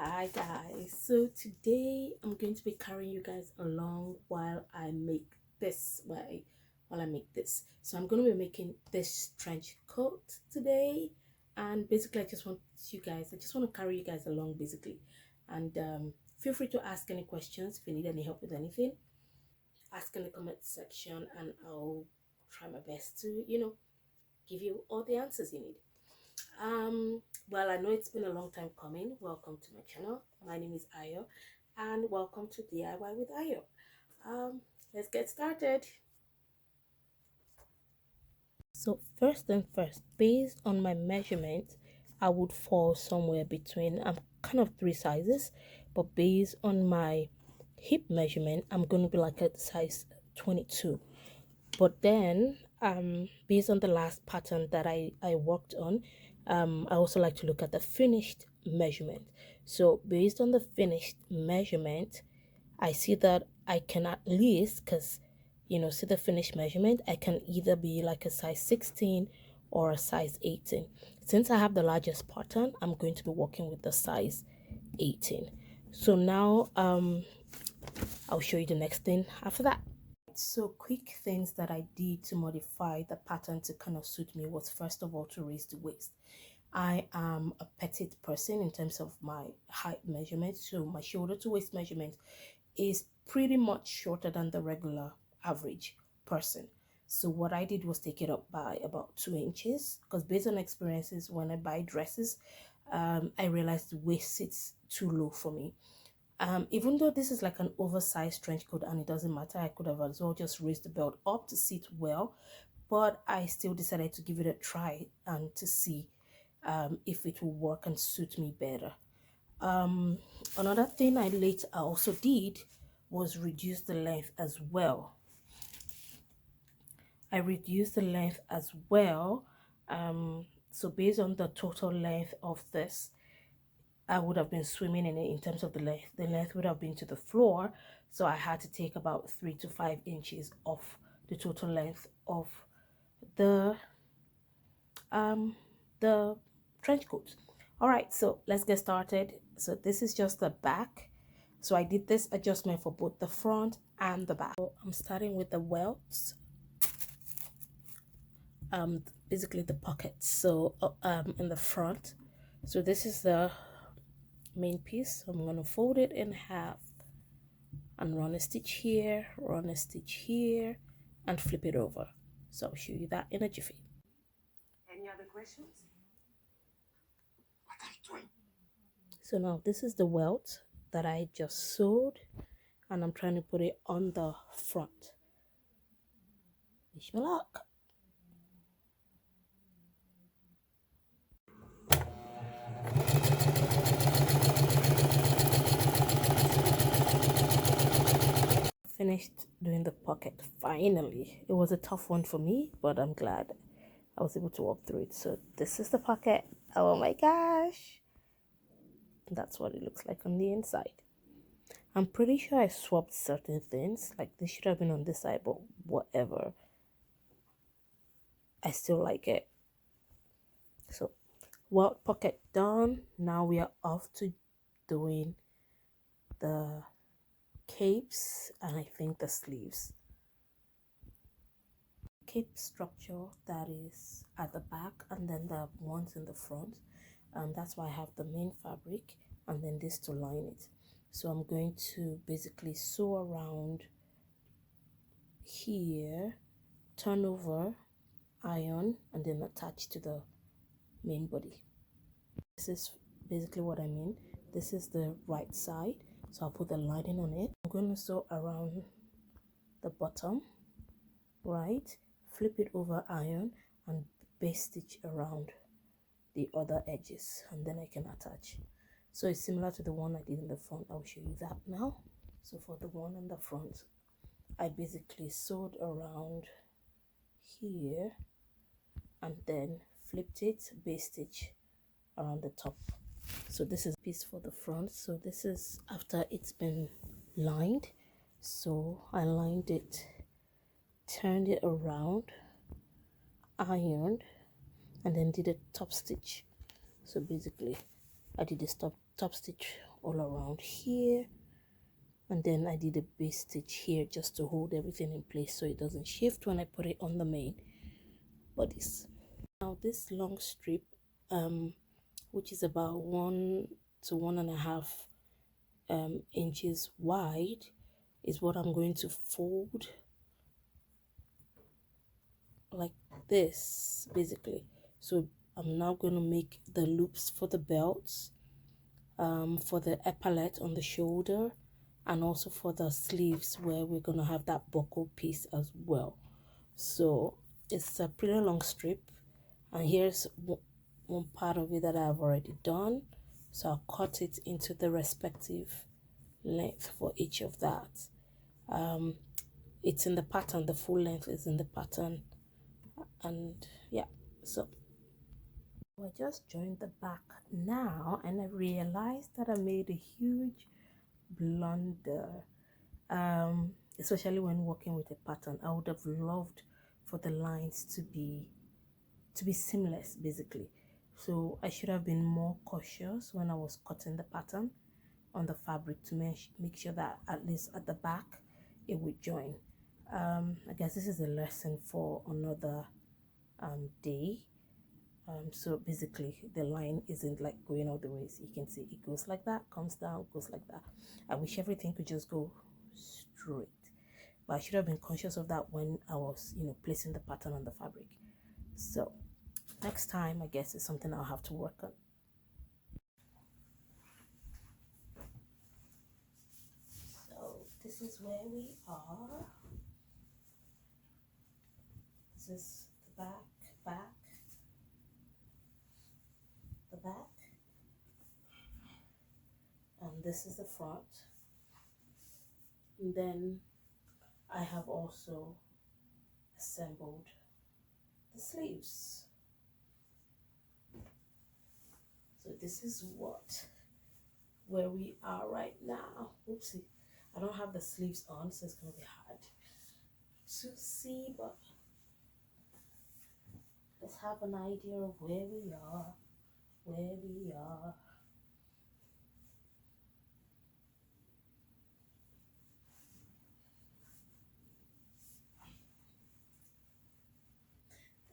Hi guys, so today I'm going to be carrying you guys along while I make this while I make this. So I'm going to be making this trench coat today, and basically I just want to carry you guys along basically. And feel free to ask any questions if you need any help with anything. Ask in the comment section and I'll try my best to give you all the answers you need. Well, I know it's been a long time coming. Welcome to my channel. My name is Ayo, and welcome to DIY with Ayo. Let's get started. So first and first, based on my measurement, I would fall somewhere between, I'm kind of three sizes, but based on my hip measurement, I'm going to be like a size 22. But then based on the last pattern that I worked on, I also like to look at the finished measurement. So based on the finished measurement, I see that I can at least, because see the finished measurement, I can either be like a size 16 or a size 18. Since I have the largest pattern, I'm going to be working with the size 18. So now I'll show you the next thing after that. So quick things that I did to modify the pattern to kind of suit me was, first of all, to raise the waist. I am a petite person in terms of my height measurement, so my shoulder to waist measurement is pretty much shorter than the regular average person. So what I did was take it up by about 2 inches, because based on experiences when I buy dresses, I realized the waist sits too low for me. Even though this is like an oversized trench coat and it doesn't matter, I could have as well just raised the belt up to sit well, but I still decided to give it a try and to see if it will work and suit me better. Another thing I also did was reduce the length as well. I reduced the length as well. So based on the total length of this, I would have been swimming in it in terms of the length. The length would have been to the floor, so I had to take about 3 to 5 inches off the total length of the the trench coat. All right, so let's get started. So this is just the back. So I did this adjustment for both the front and the back. So I'm starting with the welts, basically the pockets. So in the front. So this is the main piece. So I'm going to fold it in half and run a stitch here, run a stitch here, and flip it over. So I'll show you that in a jiffy. Any other questions? So now this is the welt that I just sewed, and I'm trying to put it on the front. Wish me luck. Finished doing the pocket finally. It was a tough one for me, but I'm glad I was able to walk through it. So this is the pocket. Oh my gosh, that's what it looks like on the inside. I'm pretty sure I swapped certain things, like this should have been on this side, but whatever, I still like it. So welt pocket done. Now we are off to doing the capes and I think the sleeves. Cape structure that is at the back and then the ones in the front, and that's why I have the main fabric and then this to line it. So I'm going to basically sew around here, turn over, iron, and then attach to the main body. This is basically what I mean. This is the right side, so I'll put the lining on it. I'm going to sew around the bottom, right, flip it over, iron, and base stitch around the other edges, and then I can attach. So it's similar to the one I did in the front. I'll show you that now. So for the one in the front, I basically sewed around here and then flipped it, base stitch around the top. So this is a piece for the front. So this is after it's been lined. So I lined it, turned it around, ironed, and then did a top stitch. So basically I did this top stitch all around here, and then I did a base stitch here just to hold everything in place so it doesn't shift when I put it on the main bodice. Now this long strip, which is about 1 to 1.5 inches wide, is what I'm going to fold like this basically. So I'm now going to make the loops for the belts, for the epaulette on the shoulder, and also for the sleeves where we're going to have that buckle piece as well. So it's a pretty long strip, and here's one part of it that I've already done. So I'll cut it into the respective length for each of that. It's in the pattern, the full length is in the pattern, and yeah. So I just joined the back now, and I realized that I made a huge blunder, especially when working with a pattern. I would have loved for the lines to be seamless basically. So I should have been more cautious when I was cutting the pattern on the fabric to make sure that at least at the back it would join. I guess this is a lesson for another day. So basically the line isn't like going all the way, so you can see it goes like that, comes down, goes like that. I wish everything could just go straight, but I should have been conscious of that when I was, placing the pattern on the fabric. So next time, I guess, it's something I'll have to work on. So this is where we are. This is the back, the back, and this is the front. And then I have also assembled the sleeves. So this is where we are right now. Oopsie, I don't have the sleeves on, so it's gonna be hard to see, but let's have an idea of where we are.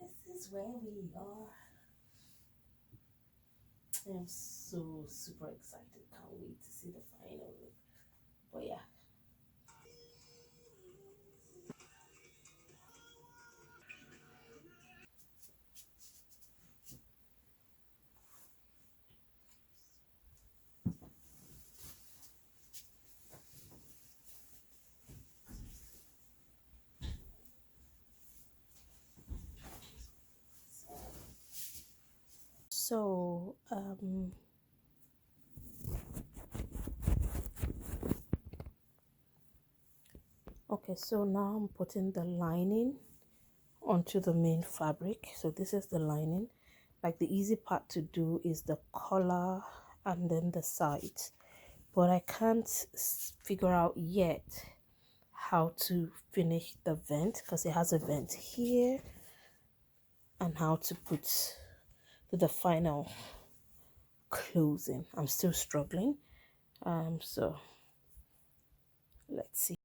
This is where we are. I am so super excited. Can't wait to see the final look. But yeah. So okay, so now I'm putting the lining onto the main fabric. So this is the lining. Like the easy part to do is the collar and then the sides, but I can't figure out yet how to finish the vent, because it has a vent here, and how to put the final closing. I'm still struggling. So let's see.